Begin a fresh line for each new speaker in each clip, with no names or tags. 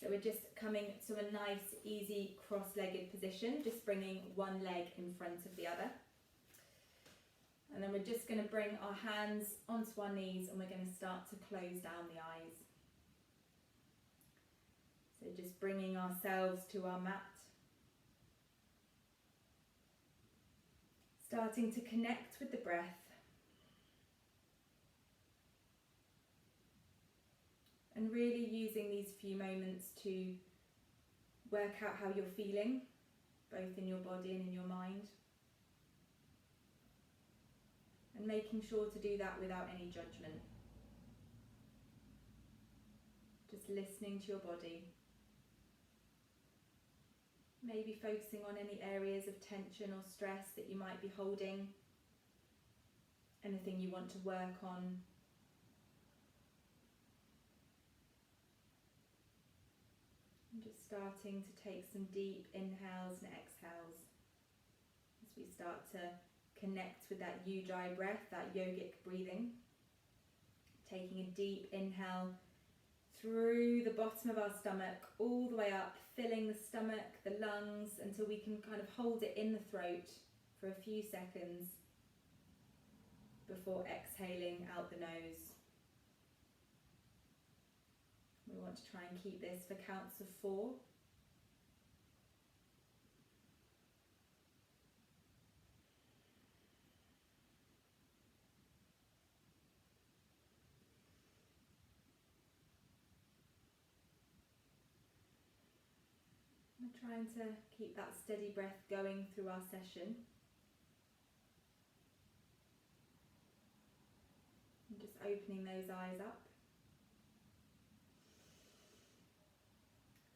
So we're just coming to a nice, easy cross-legged position, just bringing one leg in front of the other. And then we're just going to bring our hands onto our knees and we're going to start to close down the eyes. So just bringing ourselves to our mat. Starting to connect with the breath. And really using these few moments to work out how you're feeling, both in your body and in your mind. And making sure to do that without any judgment. Just listening to your body. Maybe focusing on any areas of tension or stress that you might be holding. Anything you want to work on. And just starting to take some deep inhales and exhales as we start to connect with that Ujjayi breath, that yogic breathing. Taking a deep inhale through the bottom of our stomach, all the way up, filling the stomach, the lungs, until we can kind of hold it in the throat for a few seconds before exhaling out the nose. We want to try and keep this for counts of 4. We're trying to keep that steady breath going through our session. And just opening those eyes up.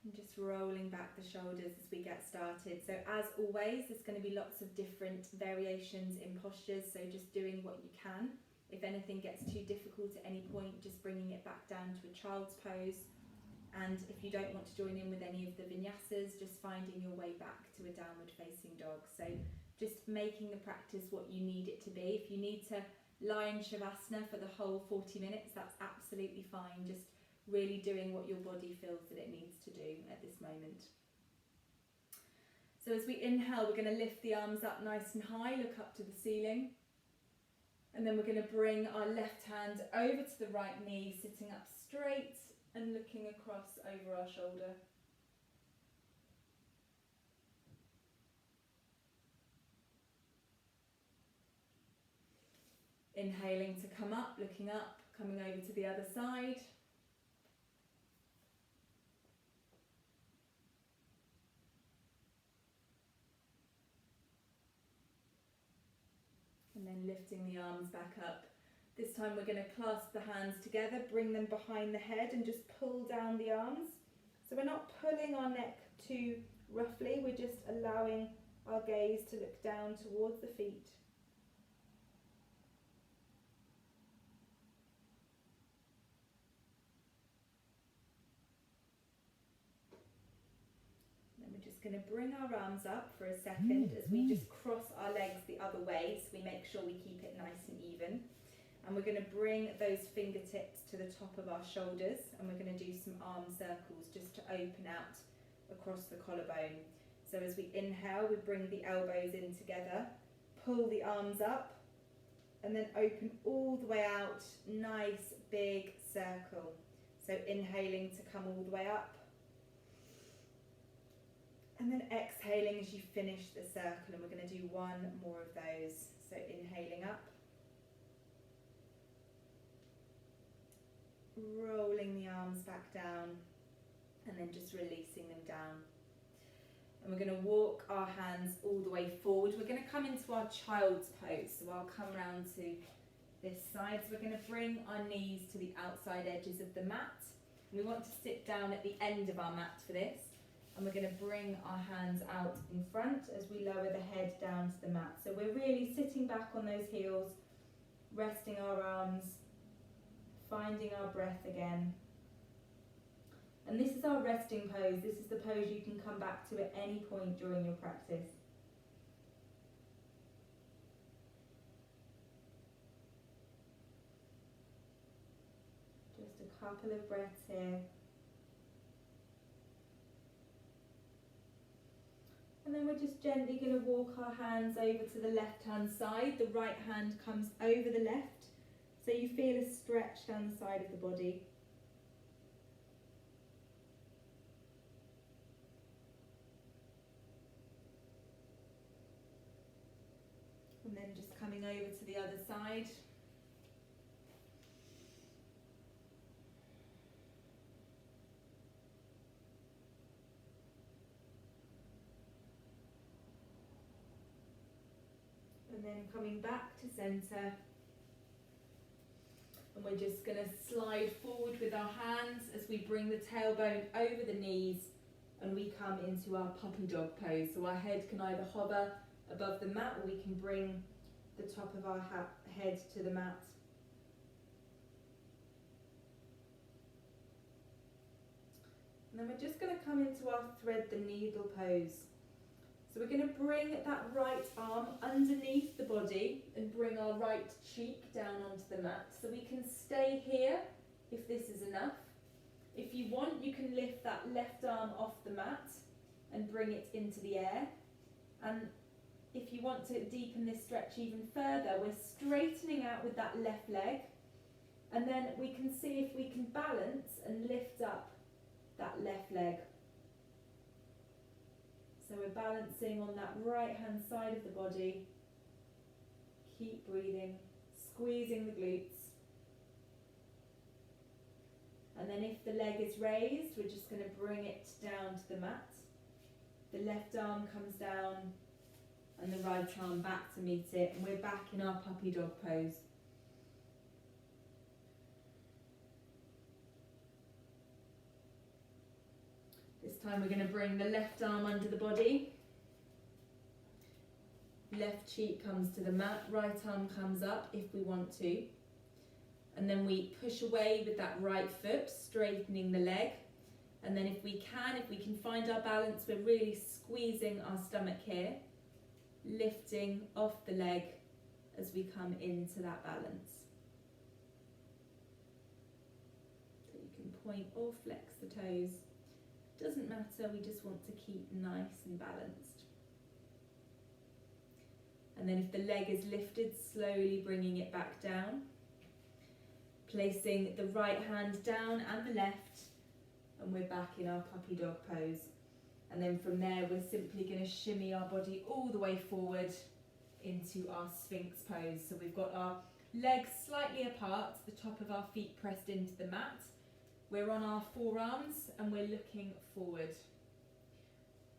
And just rolling back the shoulders as we get started. So as always, there's going to be lots of different variations in postures, so just doing what you can. If anything gets too difficult at any point, just bringing it back down to a child's pose. And if you don't want to join in with any of the vinyasas, just finding your way back to a downward facing dog. So just making the practice what you need it to be. If you need to lie in Shavasana for the whole 40 minutes, that's absolutely fine. Just really doing what your body feels that it needs to do at this moment. So as we inhale, we're going to lift the arms up nice and high, look up to the ceiling. And then we're going to bring our left hand over to the right knee, sitting up straight and looking across over our shoulder. Inhaling to come up, looking up, coming over to the other side. And then lifting the arms back up. This time we're going to clasp the hands together, bring them behind the head and just pull down the arms. So we're not pulling our neck too roughly, we're just allowing our gaze to look down towards the feet. Then we're just going to bring our arms up for a second as we just cross our legs the other way, so we make sure we keep it nice and even. And we're going to bring those fingertips to the top of our shoulders, and we're going to do some arm circles just to open out across the collarbone. So as we inhale, we bring the elbows in together, pull the arms up, and then open all the way out, nice big circle. So inhaling to come all the way up, and then exhaling as you finish the circle, and we're going to do one more of those. So inhaling up, rolling the arms back down, and then just releasing them down. And we're going to walk our hands all the way forward. We're going to come into our child's pose. So I'll come round to this side. So we're going to bring our knees to the outside edges of the mat. And we want to sit down at the end of our mat for this. And we're going to bring our hands out in front as we lower the head down to the mat. So we're really sitting back on those heels, resting our arms, finding our breath again. And this is our resting pose. This is the pose you can come back to at any point during your practice. Just a couple of breaths here. we're just gently going to walk our hands over to the left hand side. The right hand comes over the left, so you feel a stretch down the side of the body. And then just coming over to the other side. And then coming back to centre. And we're just going to slide forward with our hands as we bring the tailbone over the knees and we come into our puppy dog pose. So our head can either hover above the mat or we can bring the top of our head to the mat. And then we're just going to come into our thread the needle pose. So we're going to bring that right arm underneath the body and bring our right cheek down onto the mat. So we can stay here if this is enough. If you want, you can lift that left arm off the mat and bring it into the air. And if you want to deepen this stretch even further, we're straightening out with that left leg. And then we can see if we can balance and lift up that left leg. So we're balancing on that right hand side of the body. Keep breathing, squeezing the glutes. And then if the leg is raised, we're just going to bring it down to the mat. The left arm comes down and the right arm back to meet it. And we're back in our puppy dog pose. This time we're going to bring the left arm under the body. Left cheek comes to the mat, right arm comes up if we want to. And then we push away with that right foot, straightening the leg. And then if we can find our balance, we're really squeezing our stomach here, lifting off the leg as we come into that balance. So you can point or flex the toes. Doesn't matter, we just want to keep nice and balanced. And then if the leg is lifted, slowly bringing it back down. Placing the right hand down and the left, and we're back in our puppy dog pose. And then from there, we're simply going to shimmy our body all the way forward into our Sphinx pose. So we've got our legs slightly apart, the top of our feet pressed into the mat. We're on our forearms and we're looking forward.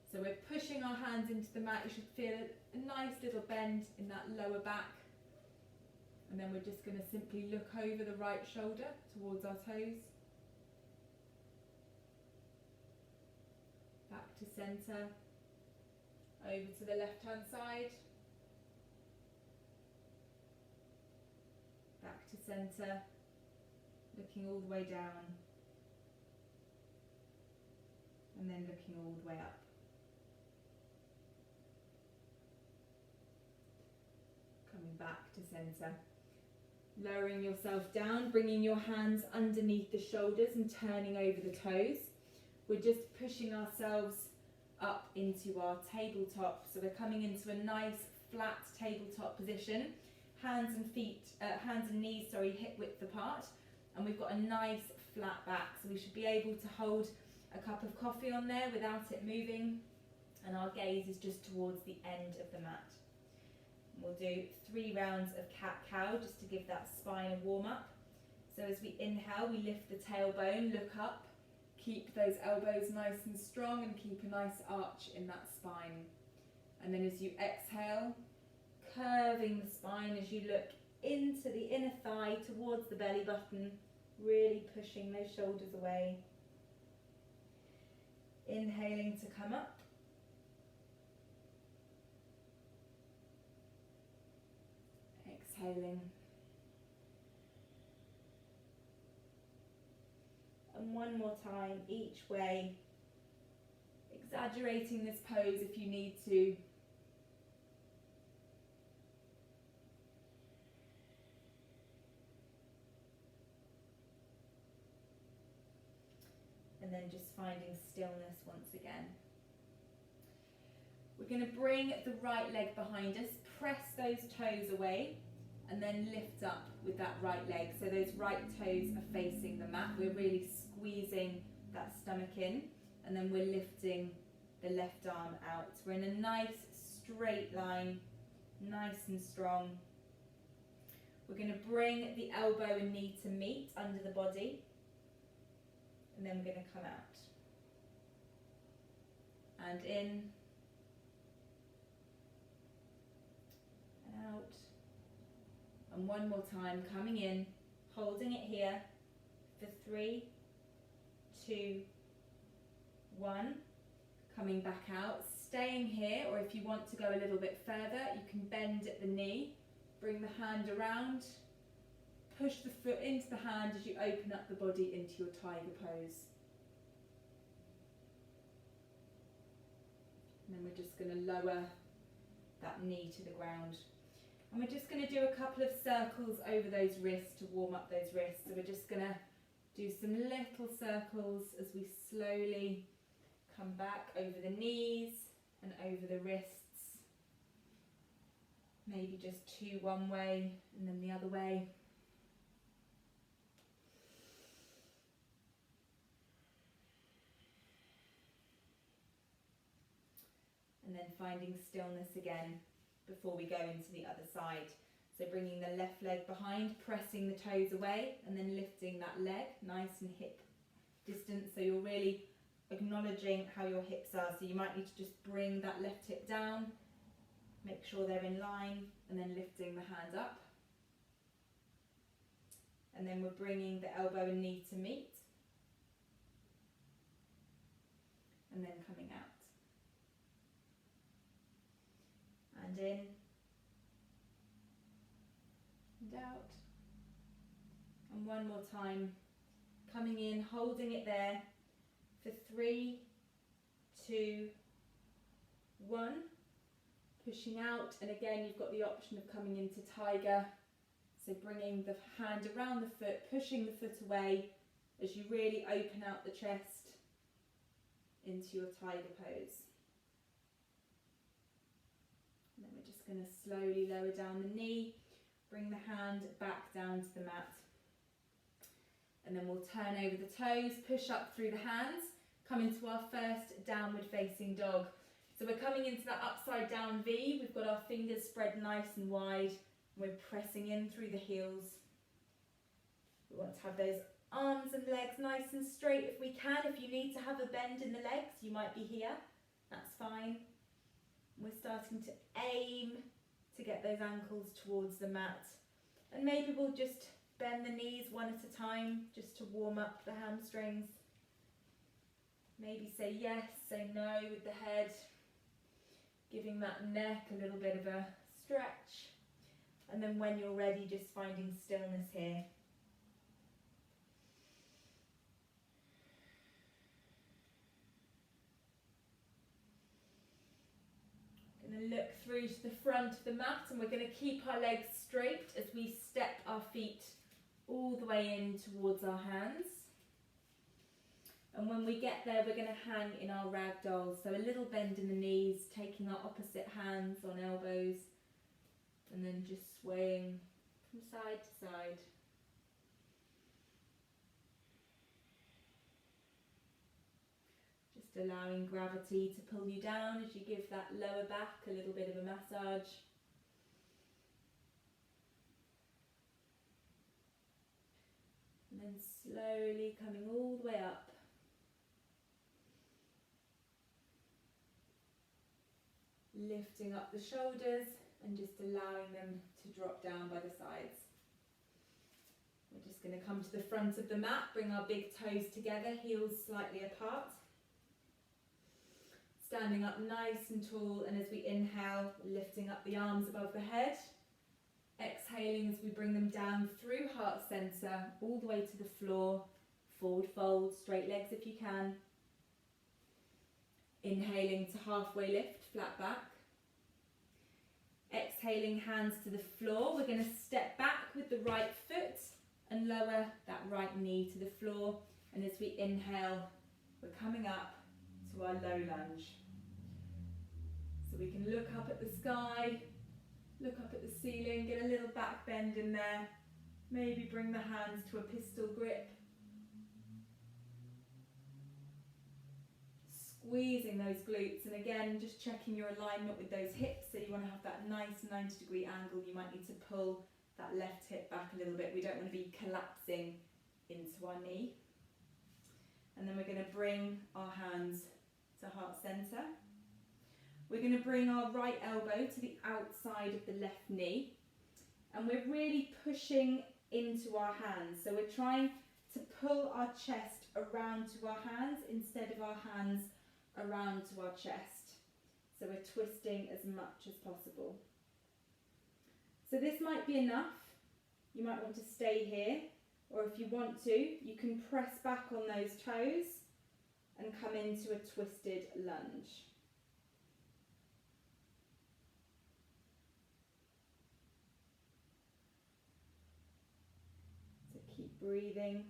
So we're pushing our hands into the mat. You should feel a nice little bend in that lower back. And then we're just going to simply look over the right shoulder towards our toes. Back to centre. Over to the left hand side. Back to centre. Looking all the way down. And then looking all the way up. Coming back to centre. Lowering yourself down, bringing your hands underneath the shoulders and turning over the toes. We're just pushing ourselves up into our tabletop. So we're coming into a nice flat tabletop position. Hands and knees, hip width apart. And we've got a nice flat back. So we should be able to hold a cup of coffee on there without it moving. And our gaze is just towards the end of the mat. We'll do 3 rounds of cat-cow just to give that spine a warm-up. So as we inhale, we lift the tailbone, look up, keep those elbows nice and strong and keep a nice arch in that spine. And then as you exhale, curving the spine as you look into the inner thigh towards the belly button, really pushing those shoulders away. Inhaling to come up. Exhaling. And one more time each way, exaggerating this pose if you need to. And then just finding stillness once again. We're going to bring the right leg behind us, press those toes away, and then lift up with that right leg. So those right toes are facing the mat. We're really squeezing that stomach in, and then we're lifting the left arm out. We're in a nice straight line, nice and strong. We're going to bring the elbow and knee to meet under the body, and then we're going to come out. And in, and out. And one more time, coming in, holding it here for 3, 2, 1. Coming back out, staying here, or if you want to go a little bit further, you can bend at the knee, bring the hand around, push the foot into the hand as you open up the body into your tiger pose. And then we're just going to lower that knee to the ground. And we're just going to do a couple of circles over those wrists to warm up those wrists. So we're just going to do some little circles as we slowly come back over the knees and over the wrists. Maybe just 2 one way and then the other way. And then finding stillness again before we go into the other side. So bringing the left leg behind, pressing the toes away, and then lifting that leg nice and hip distance. So you're really acknowledging how your hips are. So you might need to just bring that left hip down, make sure they're in line, and then lifting the hand up. And then we're bringing the elbow and knee to meet, and then coming out. And in, and out. And one more time, coming in, holding it there for 3, 2, 1. Pushing out, and again you've got the option of coming into tiger. So bringing the hand around the foot, pushing the foot away as you really open out the chest into your tiger pose. And then we're just going to slowly lower down the knee, bring the hand back down to the mat. And then we'll turn over the toes, push up through the hands, come into our first downward facing dog. So we're coming into that upside down V. We've got our fingers spread nice and wide. We're pressing in through the heels. We want to have those arms and legs nice and straight if we can. If you need to have a bend in the legs, you might be here. That's fine. We're starting to aim to get those ankles towards the mat. And maybe we'll just bend the knees one at a time just to warm up the hamstrings. Maybe say yes, say no with the head. Giving that neck a little bit of a stretch. And then when you're ready, just finding stillness here. Going to look through to the front of the mat, and we're going to keep our legs straight as we step our feet all the way in towards our hands. And when we get there, we're going to hang in our ragdoll. So a little bend in the knees, taking our opposite hands on elbows, and then just swaying from side to side. Just allowing gravity to pull you down as you give that lower back a little bit of a massage. And then slowly coming all the way up. Lifting up the shoulders and just allowing them to drop down by the sides. We're just going to come to the front of the mat, bring our big toes together, heels slightly apart. Standing up nice and tall, and as we inhale, lifting up the arms above the head. Exhaling as we bring them down through heart centre, all the way to the floor. Forward fold, straight legs if you can. Inhaling to halfway lift, flat back. Exhaling, hands to the floor. We're going to step back with the right foot and lower that right knee to the floor. And as we inhale, we're coming up to our low lunge. So So we can look up at the sky, look up at the ceiling, get a little back bend in there. Maybe bring the hands to a pistol grip. Squeezing those glutes, and again just checking your alignment with those hips, so you want to have that nice 90-degree angle. You might need to pull that left hip back a little bit. We don't want to be collapsing into our knee. And then we're going to bring our hands to heart center. We're going to bring our right elbow to the outside of the left knee, and we're really pushing into our hands. So we're trying to pull our chest around to our hands instead of our hands around to our chest. So we're twisting as much as possible. So this might be enough. You might want to stay here, or if you want to, you can press back on those toes and come into a twisted lunge. So keep breathing.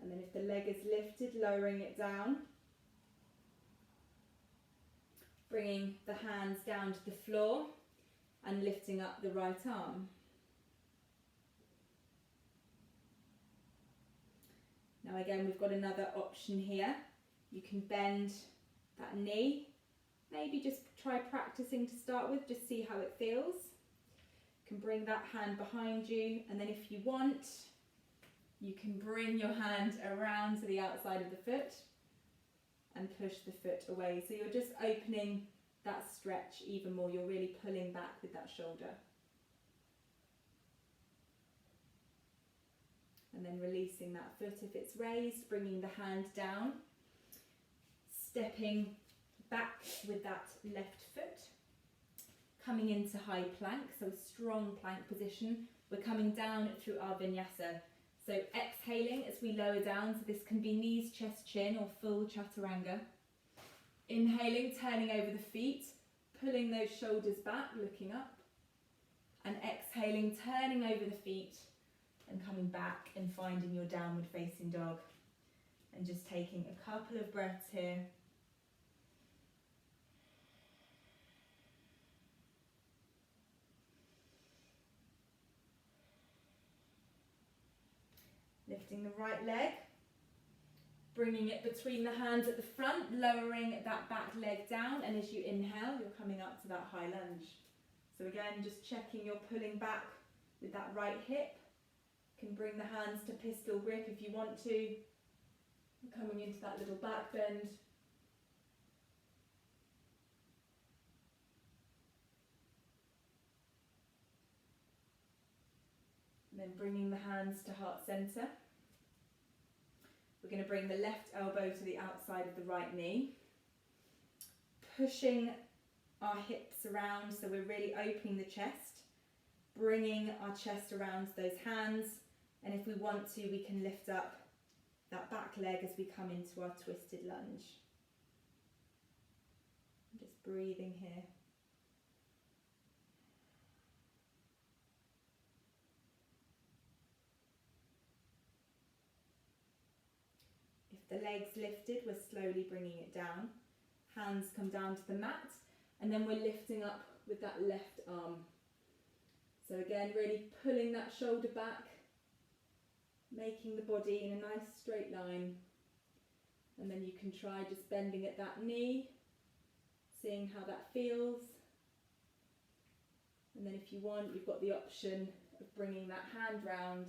And then if the leg is lifted, lowering it down. Bringing the hands down to the floor and lifting up the right arm. Now again, we've got another option here. You can bend that knee. Maybe just try practicing to start with, just see how it feels. You can bring that hand behind you, and then if you want, you can bring your hand around to the outside of the foot and push the foot away. So you're just opening that stretch even more. You're really pulling back with that shoulder. And then releasing that foot if it's raised, bringing the hand down, stepping back with that left foot, coming into high plank, so a strong plank position. We're coming down through our vinyasa. So exhaling as we lower down, so this can be knees, chest, chin, or full chaturanga. Inhaling, turning over the feet, pulling those shoulders back, looking up. And exhaling, turning over the feet and coming back and finding your downward facing dog. And just taking a couple of breaths here. Lifting the right leg, bringing it between the hands at the front, lowering that back leg down, and as you inhale, you're coming up to that high lunge. So again, just checking you're pulling back with that right hip. You can bring the hands to pistol grip if you want to. You're coming into that little back bend. And then bringing the hands to heart center. We're going to bring the left elbow to the outside of the right knee. Pushing our hips around, so we're really opening the chest. Bringing our chest around those hands. And if we want to, we can lift up that back leg as we come into our twisted lunge. Just breathing here. The legs lifted, we're slowly bringing it down. Hands come down to the mat, and then we're lifting up with that left arm. So again, really pulling that shoulder back, making the body in a nice straight line. And then you can try just bending at that knee, seeing how that feels. And then if you want, you've got the option of bringing that hand round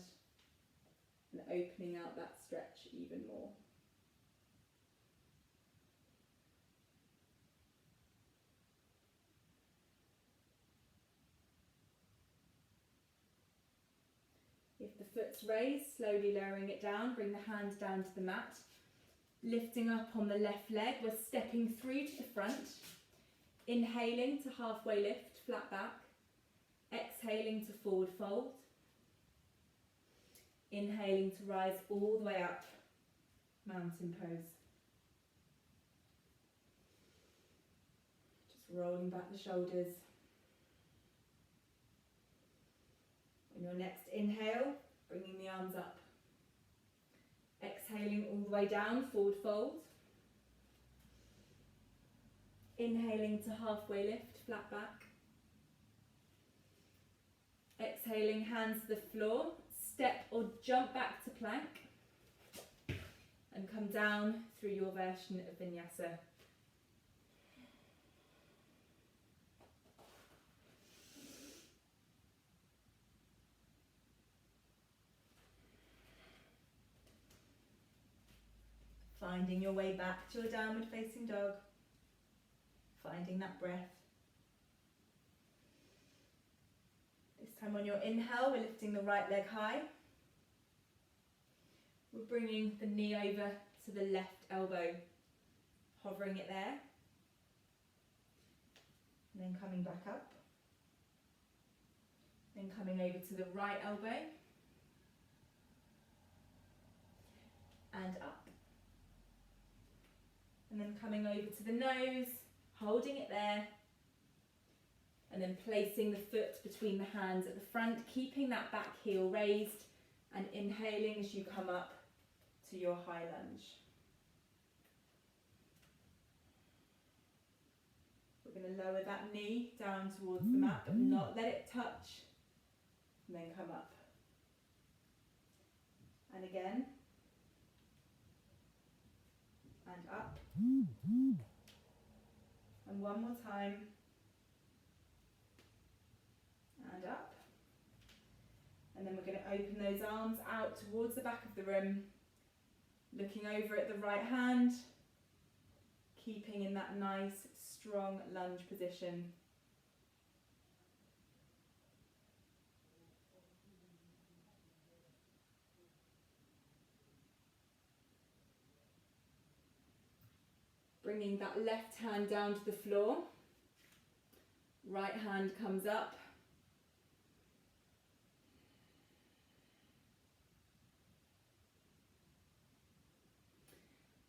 and opening out that stretch even more. If the foot's raised, slowly lowering it down, bring the hands down to the mat. Lifting up on the left leg, we're stepping through to the front. Inhaling to halfway lift, flat back. Exhaling to forward fold. Inhaling to rise all the way up, mountain pose. Just rolling back the shoulders. On your next inhale, bringing the arms up. Exhaling all the way down, forward fold. Inhaling to halfway lift, flat back. Exhaling, hands to the floor. Step or jump back to plank. And come down through your version of vinyasa. Finding your way back to a downward facing dog. Finding that breath. This time on your inhale, we're lifting the right leg high. We're bringing the knee over to the left elbow, hovering it there. And then coming back up. Then coming over to the right elbow. And up. And then coming over to the nose, holding it there. And then placing the foot between the hands at the front, keeping that back heel raised and inhaling as you come up to your high lunge. We're going to lower that knee down towards the mat, but not let it touch. And then come up. And again. And up. And one more time. And up. And then we're going to open those arms out towards the back of the room, looking over at the right hand, keeping in that nice, strong lunge position. Bringing that left hand down to the floor, right hand comes up.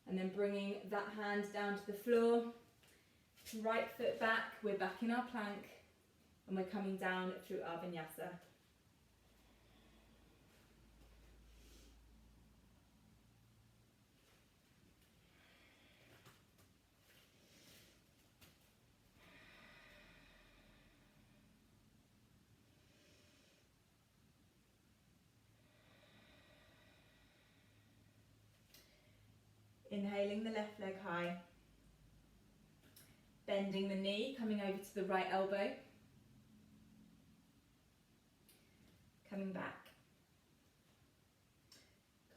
And then bringing that hand down to the floor, right foot back, we're back in our plank, and we're coming down through our vinyasa. Inhaling the left leg high, bending the knee, coming over to the right elbow, coming back,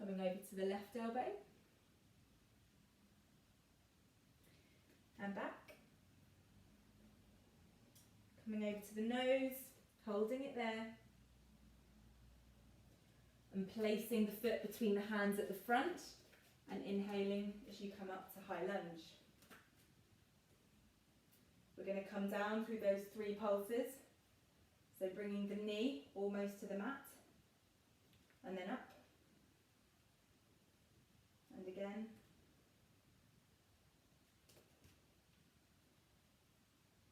coming over to the left elbow, and back, coming over to the nose, holding it there, and placing the foot between the hands at the front, and inhaling as you come up to high lunge. We're going to come down through those 3 pulses. So bringing the knee almost to the mat, and then up, and again,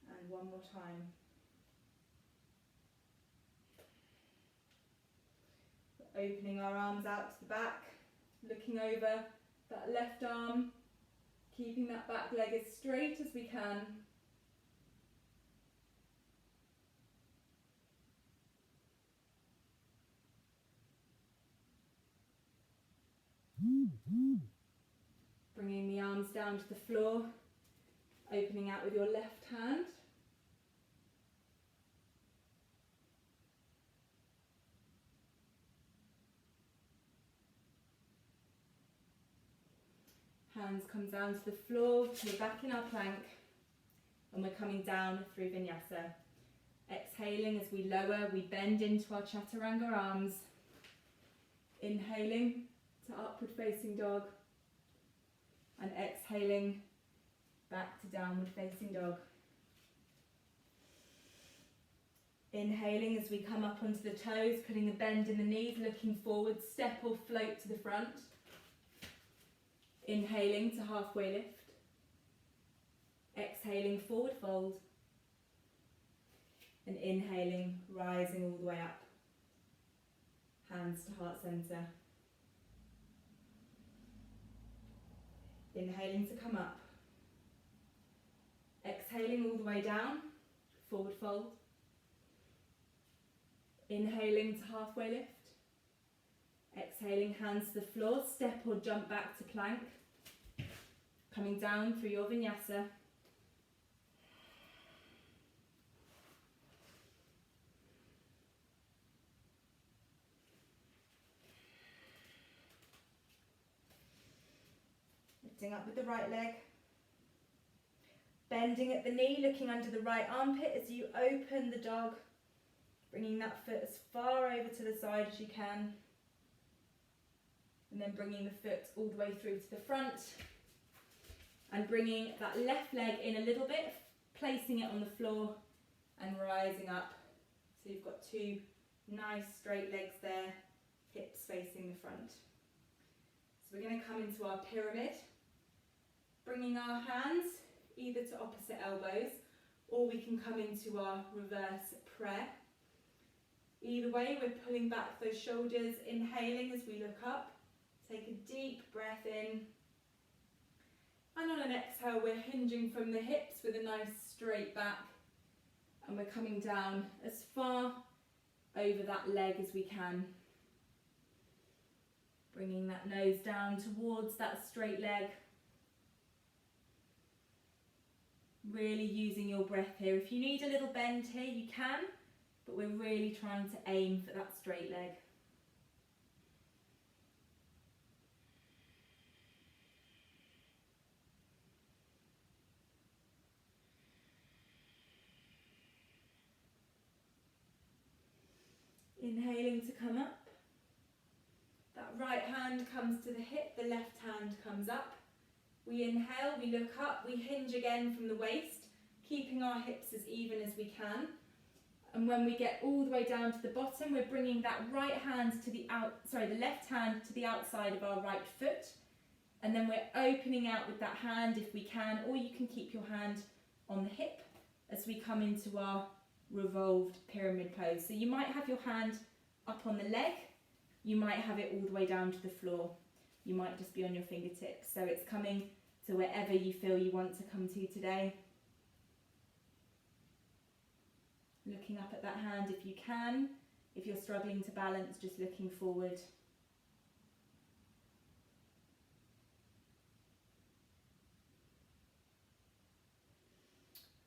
and one more time. We're opening our arms out to the back, looking over that left arm, keeping that back leg as straight as we can. Bringing the arms down to the floor, opening out with your left hand. Hands come down to the floor, we're back in our plank, and we're coming down through vinyasa. Exhaling as we lower, we bend into our chaturanga arms. Inhaling to upward facing dog, and exhaling back to downward facing dog. Inhaling as we come up onto the toes, putting a bend in the knees, looking forward, step or float to the front. Inhaling to halfway lift. Exhaling, forward fold. And inhaling, rising all the way up. Hands to heart center. Inhaling to come up. Exhaling all the way down, forward fold. Inhaling to halfway lift. Exhaling, hands to the floor, step or jump back to plank. Coming down through your vinyasa. Lifting up with the right leg. Bending at the knee, looking under the right armpit as you open the dog. Bringing that foot as far over to the side as you can. And then bringing the foot all the way through to the front. And bringing that left leg in a little bit, placing it on the floor and rising up. So you've got two nice straight legs there, hips facing the front. So we're going to come into our pyramid, bringing our hands either to opposite elbows, or we can come into our reverse prayer. Either way, we're pulling back those shoulders, inhaling as we look up. Take a deep breath in. And on an exhale, we're hinging from the hips with a nice straight back. And we're coming down as far over that leg as we can. Bringing that nose down towards that straight leg. Really using your breath here. If you need a little bend here, you can, but we're really trying to aim for that straight leg. Inhaling to come up. That right hand comes to the hip, the left hand comes up. We inhale, we look up, we hinge again from the waist, keeping our hips as even as we can. And when we get all the way down to the bottom, we're bringing that right hand to the the left hand to the outside of our right foot. And then we're opening out with that hand if we can, or you can keep your hand on the hip as we come into our revolved pyramid pose. So you might have your hand up on the leg, you might have it all the way down to the floor. You might just be on your fingertips. So it's coming to wherever you feel you want to come to today. Looking up at that hand if you can. If you're struggling to balance, just looking forward.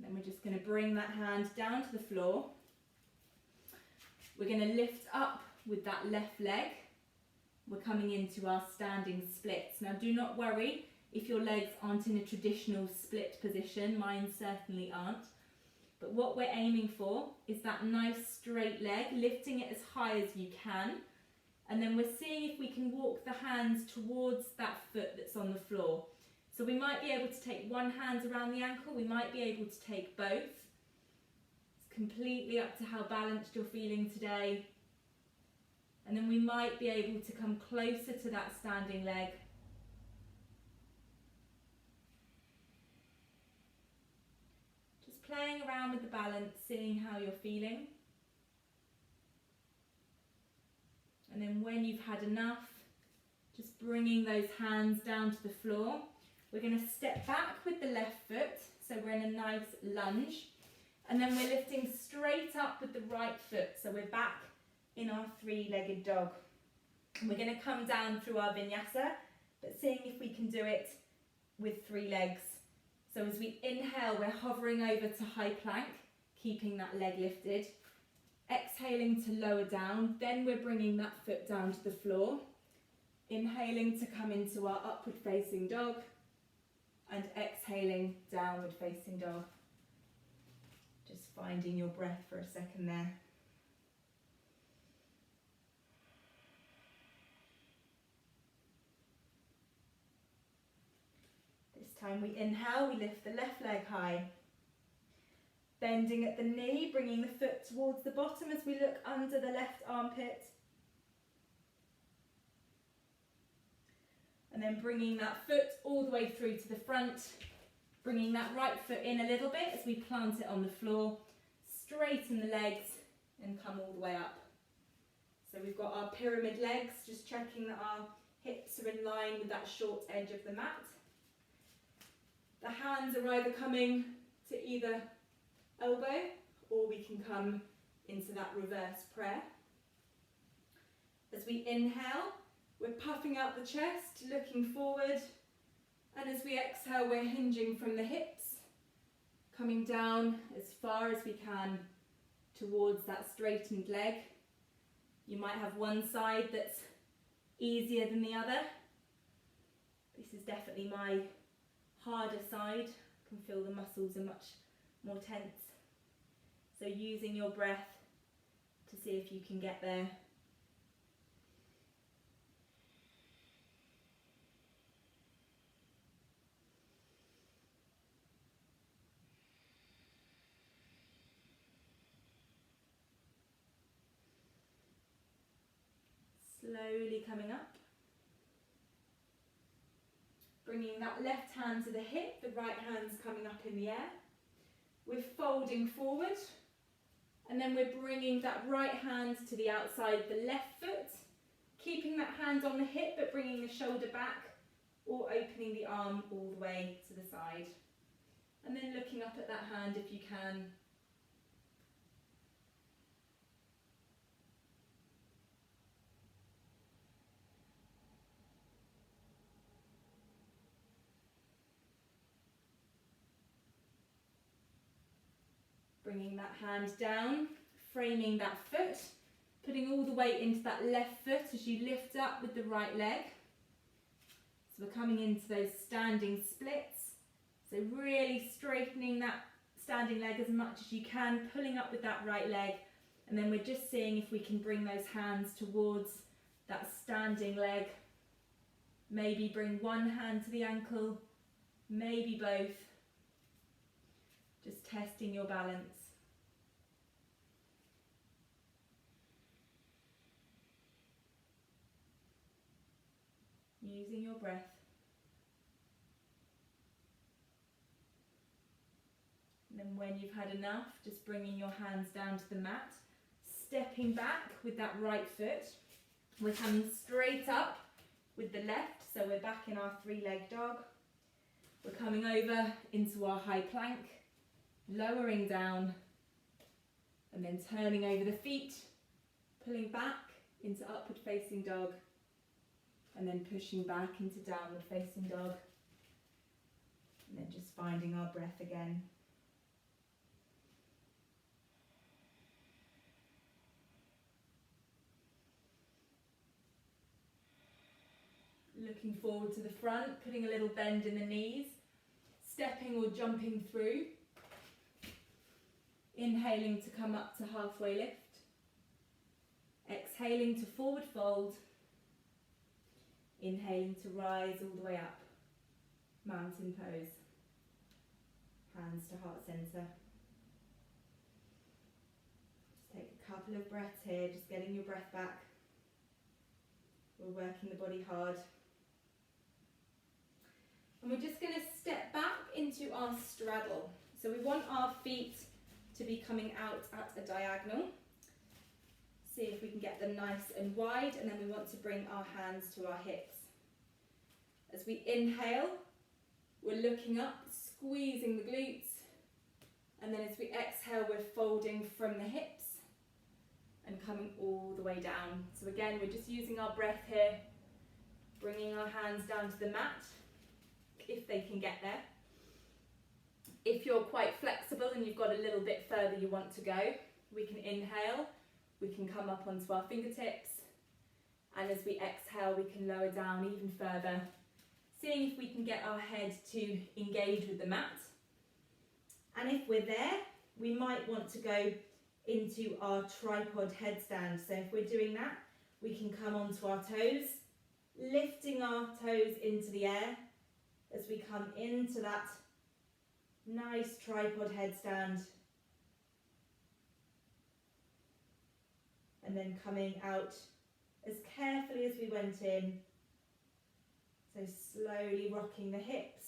Then we're just going to bring that hand down to the floor. We're going to lift up with that left leg. We're coming into our standing splits. Now do not worry if your legs aren't in a traditional split position, mine certainly aren't. But what we're aiming for is that nice straight leg, lifting it as high as you can. And then we're seeing if we can walk the hands towards that foot that's on the floor. So we might be able to take one hand around the ankle, we might be able to take both. It's completely up to how balanced you're feeling today. And then we might be able to come closer to that standing leg. Just playing around with the balance, seeing how you're feeling. And then when you've had enough, just bringing those hands down to the floor. We're going to step back with the left foot, so we're in a nice lunge. And then we're lifting straight up with the right foot, so we're back in our three-legged dog. And we're going to come down through our vinyasa, but seeing if we can do it with 3 legs. So as we inhale, we're hovering over to high plank, keeping that leg lifted. Exhaling to lower down, then we're bringing that foot down to the floor. Inhaling to come into our upward facing dog, and exhaling, downward facing dog. Just finding your breath for a second there. This time we inhale, we lift the left leg high. Bending at the knee, bringing the foot towards the bottom as we look under the left armpit. And then bringing that foot all the way through to the front. Bringing that right foot in a little bit as we plant it on the floor. Straighten the legs and come all the way up. So we've got our pyramid legs, just checking that our hips are in line with that short edge of the mat. The hands are either coming to either elbow, or we can come into that reverse prayer. As we inhale, we're puffing out the chest, looking forward. And as we exhale, we're hinging from the hips, coming down as far as we can towards that straightened leg. You might have one side that's easier than the other. This is definitely my harder side. I can feel the muscles are much more tense. So using your breath to see if you can get there. Slowly coming up. Bringing that left hand to the hip, the right hand's coming up in the air. We're folding forward, and then we're bringing that right hand to the outside the left foot, keeping that hand on the hip but bringing the shoulder back, or opening the arm all the way to the side. And then looking up at that hand if you can. Bringing that hand down, framing that foot, putting all the weight into that left foot as you lift up with the right leg. So we're coming into those standing splits. So really straightening that standing leg as much as you can, pulling up with that right leg. And then we're just seeing if we can bring those hands towards that standing leg. Maybe bring one hand to the ankle, maybe both. Just testing your balance. Using your breath. And then when you've had enough, just bringing your hands down to the mat, stepping back with that right foot. We're coming straight up with the left, so we're back in our three-leg dog. We're coming over into our high plank, lowering down, and then turning over the feet, pulling back into upward facing dog, and then pushing back into downward facing dog, and then just finding our breath again. Looking forward to the front, putting a little bend in the knees, stepping or jumping through. Inhaling to come up to halfway lift. Exhaling to forward fold. Inhaling to rise all the way up. Mountain pose. Hands to heart center. Just take a couple of breaths here, just getting your breath back. We're working the body hard. And we're just going to step back into our straddle. So we want our feet to be coming out at a diagonal. See if we can get them nice and wide, and then we want to bring our hands to our hips. As we inhale, we're looking up, squeezing the glutes, and then as we exhale, we're folding from the hips and coming all the way down. So again, we're just using our breath here, bringing our hands down to the mat, if they can get there. If you're quite flexible and you've got a little bit further you want to go, we can inhale, we can come up onto our fingertips, and as we exhale, we can lower down even further, seeing if we can get our head to engage with the mat. And if we're there, we might want to go into our tripod headstand. So if we're doing that, we can come onto our toes, lifting our toes into the air as we come into that nice tripod headstand, and then coming out as carefully as we went in, so slowly rocking the hips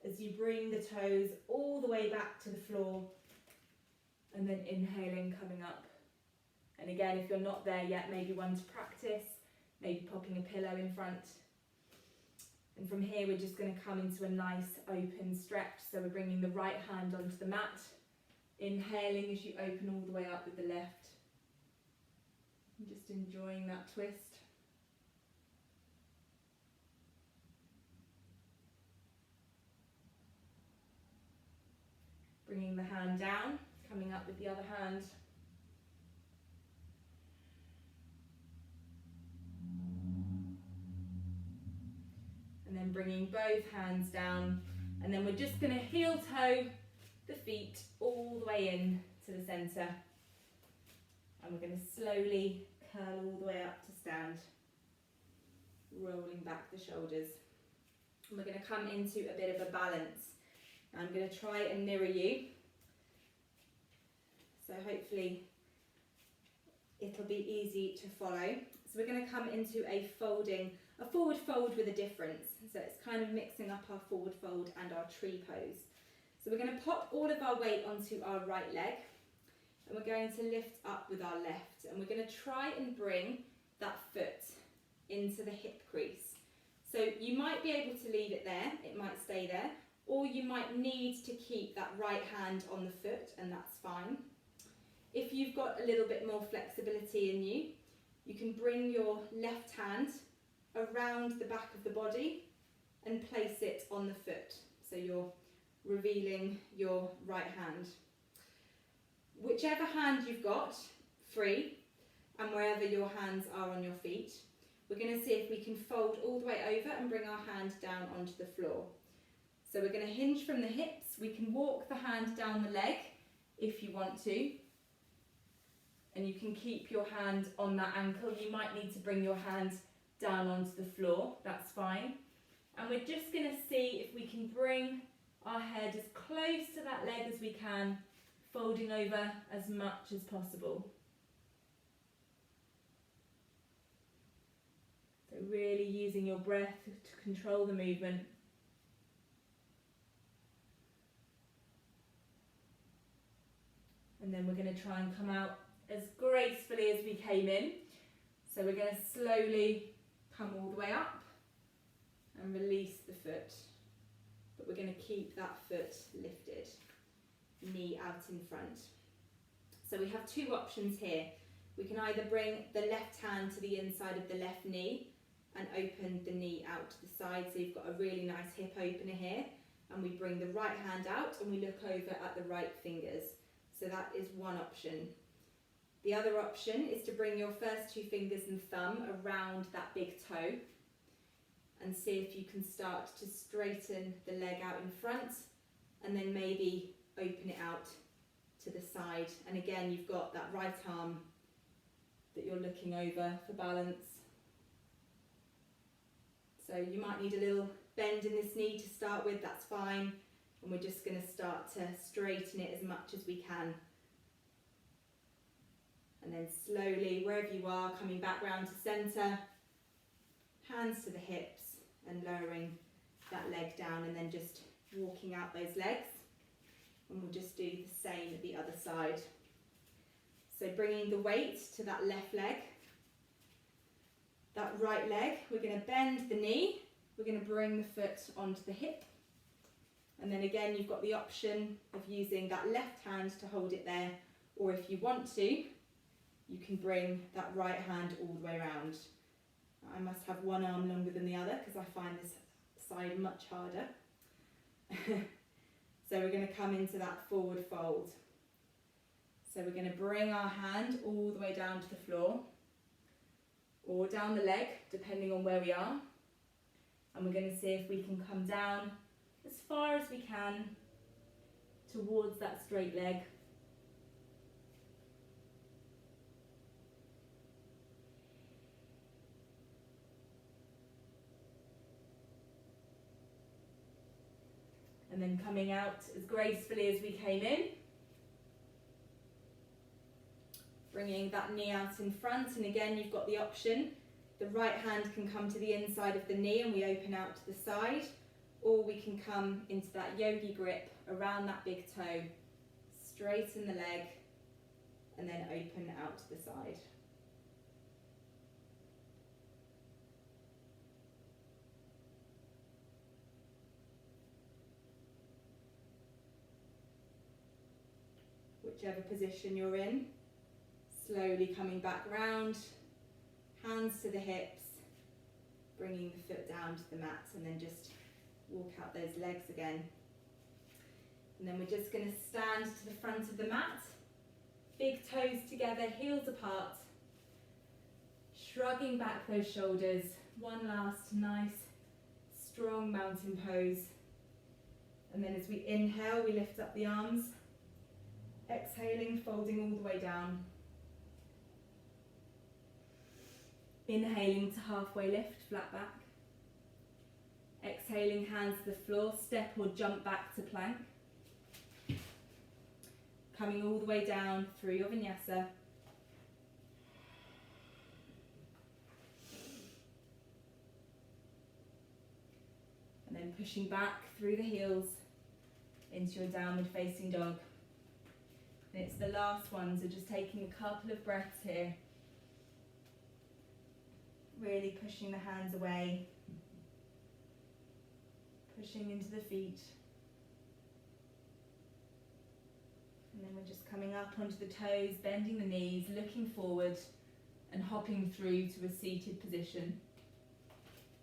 as you bring the toes all the way back to the floor, and then inhaling, coming up. And again, if you're not there yet, maybe one to practice, maybe popping a pillow in front. And from here we're just going to come into a nice open stretch. So we're bringing the right hand onto the mat, inhaling as you open all the way up with the left. And just enjoying that twist. Bringing the hand down, coming up with the other hand. And then bringing both hands down. And then we're just going to heel toe the feet all the way in to the centre. And we're going to slowly curl all the way up to stand. Rolling back the shoulders. And we're going to come into a bit of a balance. I'm going to try and mirror you. So hopefully it'll be easy to follow. So we're going to come into a forward fold with a difference. So it's kind of mixing up our forward fold and our tree pose. So we're going to pop all of our weight onto our right leg. And we're going to lift up with our left. And we're going to try and bring that foot into the hip crease. So you might be able to leave it there. It might stay there. Or you might need to keep that right hand on the foot, and that's fine. If you've got a little bit more flexibility in you, you can bring your left hand around the back of the body and place it on the foot. So you're revealing your right hand. Whichever hand you've got, free, and wherever your hands are on your feet, we're going to see if we can fold all the way over and bring our hand down onto the floor. So we're going to hinge from the hips. We can walk the hand down the leg if you want to. And you can keep your hand on that ankle. You might need to bring your hand down onto the floor. That's fine. And we're just going to see if we can bring our head as close to that leg as we can, folding over as much as possible. So really using your breath to control the movement. And then we're going to try and come out as gracefully as we came in. So we're going to slowly come all the way up and release the foot. But we're going to keep that foot lifted, knee out in front. So we have two options here. We can either bring the left hand to the inside of the left knee and open the knee out to the side. So you've got a really nice hip opener here. And we bring the right hand out and we look over at the right fingers. So that is one option. The other option is to bring your first two fingers and thumb around that big toe and see if you can start to straighten the leg out in front and then maybe open it out to the side. And again, you've got that right arm that you're looking over for balance. So you might need a little bend in this knee to start with, that's fine. And we're just going to start to straighten it as much as we can. And then slowly, wherever you are, coming back round to centre, hands to the hips and lowering that leg down and then just walking out those legs. And we'll just do the same at the other side. So bringing the weight to that left leg, that right leg, we're going to bend the knee, we're going to bring the foot onto the hip. And then again, you've got the option of using that left hand to hold it there, or if you want to, you can bring that right hand all the way around. I must have one arm longer than the other because I find this side much harder. So we're going to come into that forward fold. So we're going to bring our hand all the way down to the floor, or down the leg, depending on where we are. And we're going to see if we can come down as far as we can towards that straight leg. And then coming out as gracefully as we came in. Bringing that knee out in front, and again you've got the option. The right hand can come to the inside of the knee and we open out to the side, or we can come into that yogi grip around that big toe, straighten the leg, and then open out to the side. whichever position you're in. Slowly coming back round, hands to the hips, bringing the foot down to the mat, and then just walk out those legs again. And then we're just going to stand to the front of the mat, big toes together, heels apart, shrugging back those shoulders. One last nice, strong mountain pose. And then as we inhale, we lift up the arms. Exhaling, folding all the way down. Inhaling to halfway lift, flat back. Exhaling, hands to the floor, step or jump back to plank. Coming all the way down through your vinyasa. And then pushing back through the heels into your downward facing dog. And it's the last one, so just taking a couple of breaths here. Really pushing the hands away. Pushing into the feet. And then we're just coming up onto the toes, bending the knees, looking forward and hopping through to a seated position.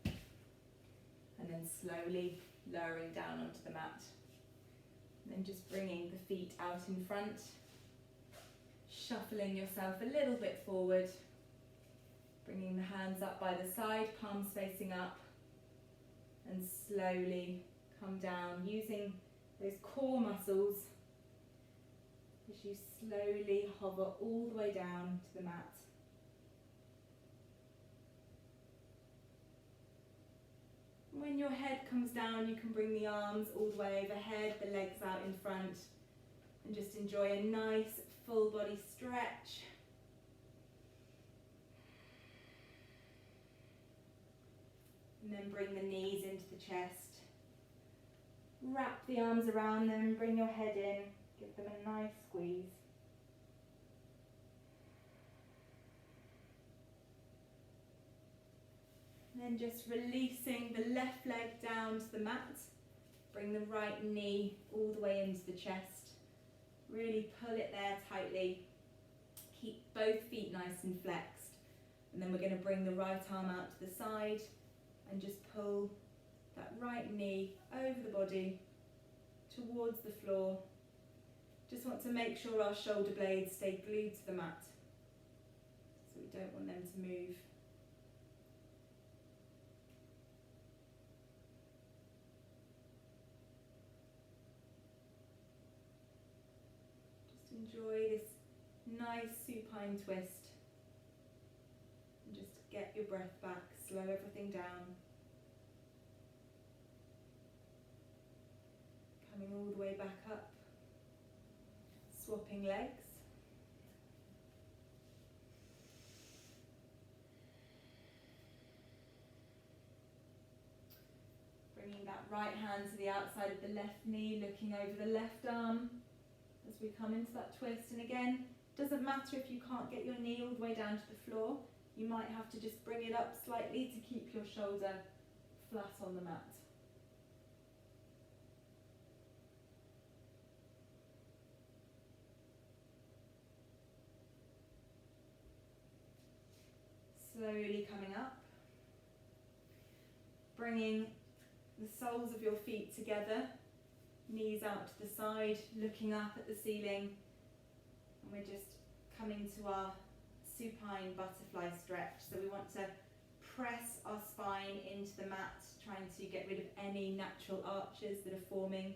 And then slowly lowering down onto the mat. And then just bringing the feet out in front. Shuffling yourself a little bit forward. Bringing the hands up by the side, palms facing up. And slowly come down, using those core muscles as you slowly hover all the way down to the mat. When your head comes down, you can bring the arms all the way overhead, the legs out in front, and just enjoy a nice full body stretch. And then bring the knees into the chest. Wrap the arms around them, bring your head in, give them a nice squeeze. And then just releasing the left leg down to the mat. Bring the right knee all the way into the chest. Really pull it there tightly. Keep both feet nice and flexed. And then we're going to bring the right arm out to the side and just pull that right knee over the body towards the floor. Just want to make sure our shoulder blades stay glued to the mat, so we don't want them to move. Just enjoy this nice supine twist. And just get your breath back, slow everything down. Coming all the way back up. Swapping legs. Bringing that right hand to the outside of the left knee, looking over the left arm as we come into that twist. And again, doesn't matter if you can't get your knee all the way down to the floor. You might have to just bring it up slightly to keep your shoulder flat on the mat. Slowly coming up, bringing the soles of your feet together, knees out to the side, looking up at the ceiling, and we're just coming to our supine butterfly stretch. So we want to press our spine into the mat, trying to get rid of any natural arches that are forming,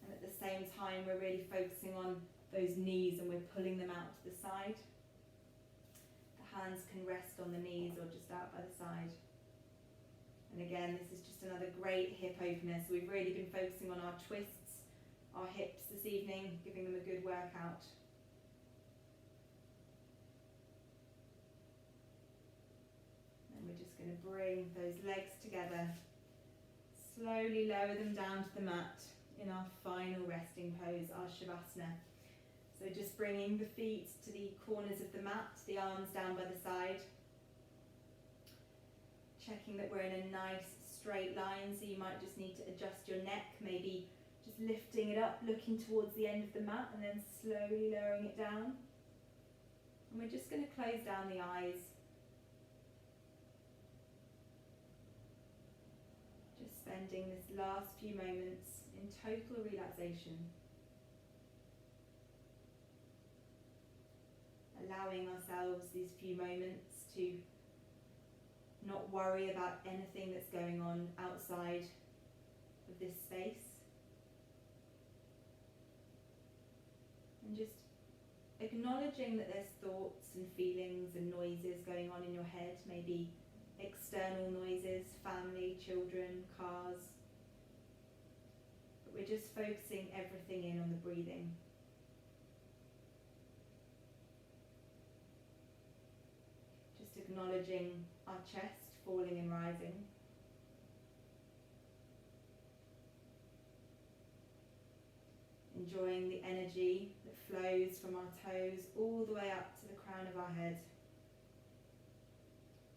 and at the same time we're really focusing on those knees and we're pulling them out to the side. Hands can rest on the knees or just out by the side. And again, this is just another great hip opener. So we've really been focusing on our twists, our hips this evening, giving them a good workout. And we're just going to bring those legs together. Slowly lower them down to the mat in our final resting pose, our Shavasana. So just bringing the feet to the corners of the mat, the arms down by the side. Checking that we're in a nice straight line, so you might just need to adjust your neck, maybe Just lifting it up, looking towards the end of the mat and then slowly lowering it down. And we're just going to close down the eyes. Just spending this last few moments in total relaxation. Allowing ourselves these few moments to not worry about anything that's going on outside of this space. And just acknowledging that there's thoughts and feelings and noises going on in your head, maybe external noises, family, children, cars. But we're just focusing everything in on the breathing. Just acknowledging our chest falling and rising. Enjoying the energy that flows from our toes all the way up to the crown of our head.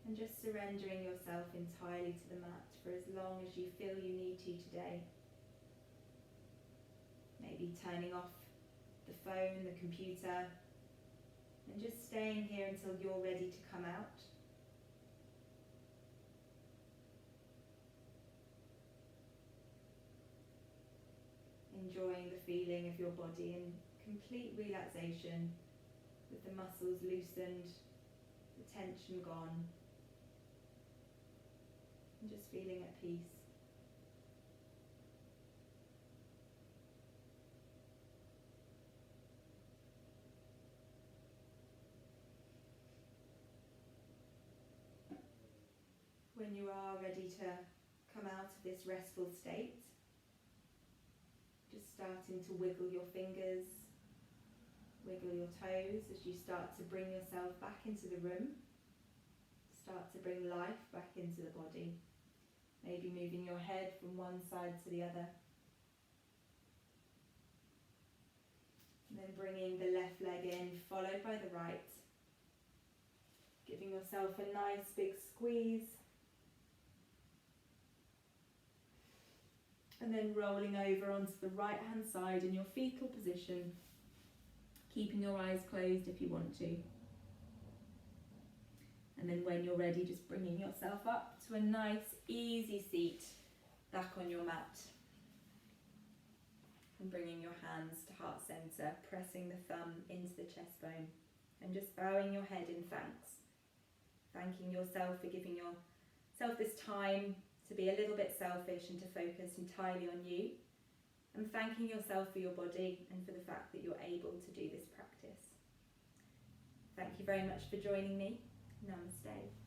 And just surrendering yourself entirely to the mat for as long as you feel you need to today. Maybe turning off the phone, the computer, and just staying here until you're ready to come out. Enjoying the feeling of your body in complete relaxation, with the muscles loosened, the tension gone, and just feeling at peace. When you are ready to come out of this restful state, just starting to wiggle your fingers, wiggle your toes as you start to bring yourself back into the room. Start to bring life back into the body. Maybe moving your head from one side to the other. And then bringing the left leg in, followed by the right. Giving yourself a nice big squeeze. And then rolling over onto the right hand side in your fetal position, keeping your eyes closed if you want to. And then when you're ready, just bringing yourself up to a nice easy seat back on your mat. And bringing your hands to heart center, pressing the thumb into the chest bone and just bowing your head in thanks. Thanking yourself for giving yourself this time to be a little bit selfish and to focus entirely on you, and thanking yourself for your body and for the fact that you're able to do this practice. Thank you very much for joining me. Namaste.